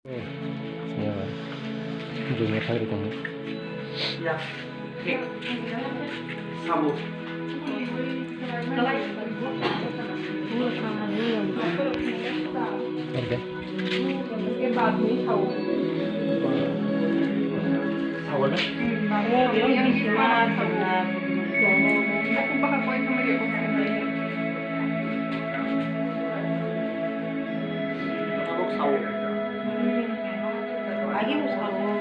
Ya, dunia hari kamu. Ya, kek, sabu. Oke. Sabu na. Sabu. Lagi musawo.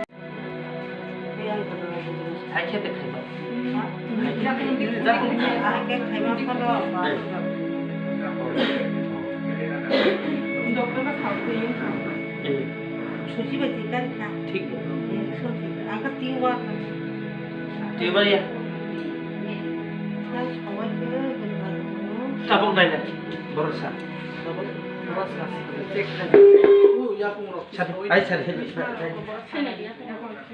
Yang Hai খেতে খাইবা। Akhir khaima phalo ba. Dokter का खाओ तो यूं खाओ। Suji beti kan na. ठीक है। Suji. Angkat tiwa. Tiba ya. Kan sawai ke dengan. Tabung naik na. Borosa. Tabung. Borosa. Cek na. Ya pungro. Chat. Ai chat.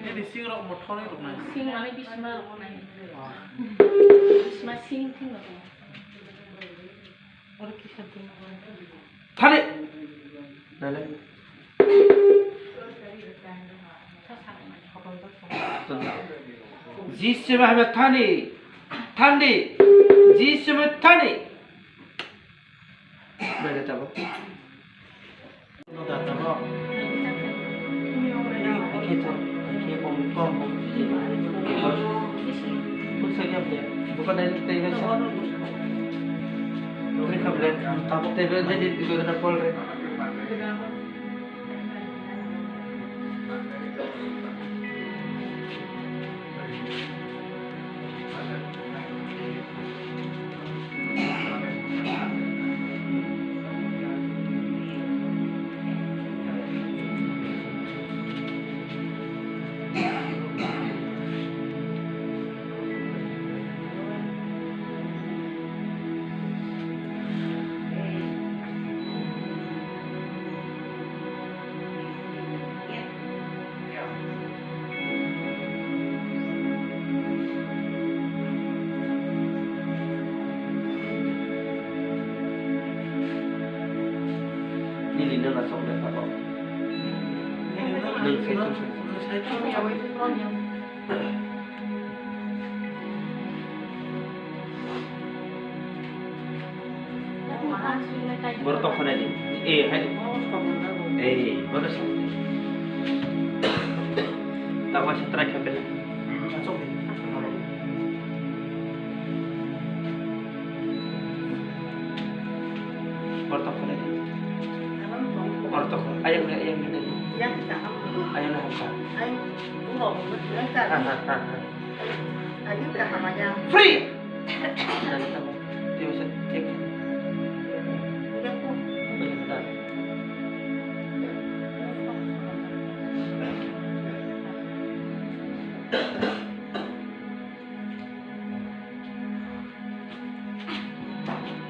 Ini singrok motor itu na. Singrok ini bisma orang. Bisma sing tinggal. Orang kisah tu. थाने नाले जिससे हमें थाने थाने जिससे में थाने मैं कहता हूँ कहता हूँ kita kom कुछ सही है बुkan dari television Mungkin kabel tamu tebe jadi itu ada polre. Ini dia nak sampai apa? Ini bertok mana ni? Hai. Baru sih. Tak masih terakhir bela. Masuk. Bertok mana ni? Bertok. Ayam ni. Yang kita Ayam nak apa? ay urok yang kita. Lagi berapa banyak? Free. Nanti kamu dia bisa cek. Yang tu. Benar.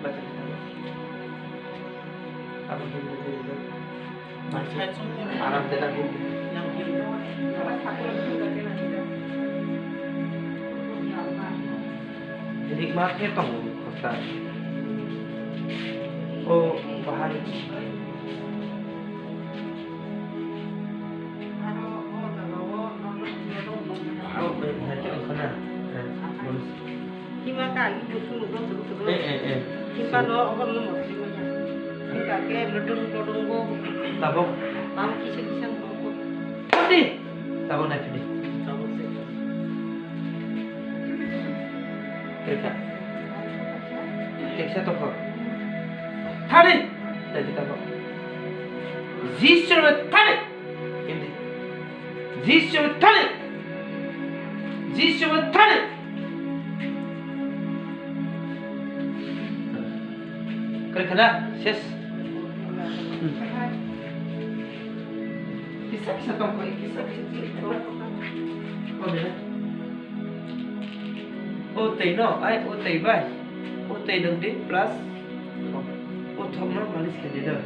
Baca kita. Apa dulu? Arab dengan ini. Jadi maknya tong kota. Oh bahan. Oh bahan sana. Lima kali butuh betul. Kita lo orang nomor lima. Kita ke ledung go. Tabung. Bang kisah go. Tadi. Tabung naik ni. Tabung sih. Kita. Teksa tu kau. Tadi. Tadi tabung. Zisur tadi. Ini. Zisur tadi. Zisur tadi. Kerana ses. Kisah tong kau kisah. Oh ni. Oh tei no, ai oh tei bai. Oh tei deng di plus. Oh thong no malis ke dia.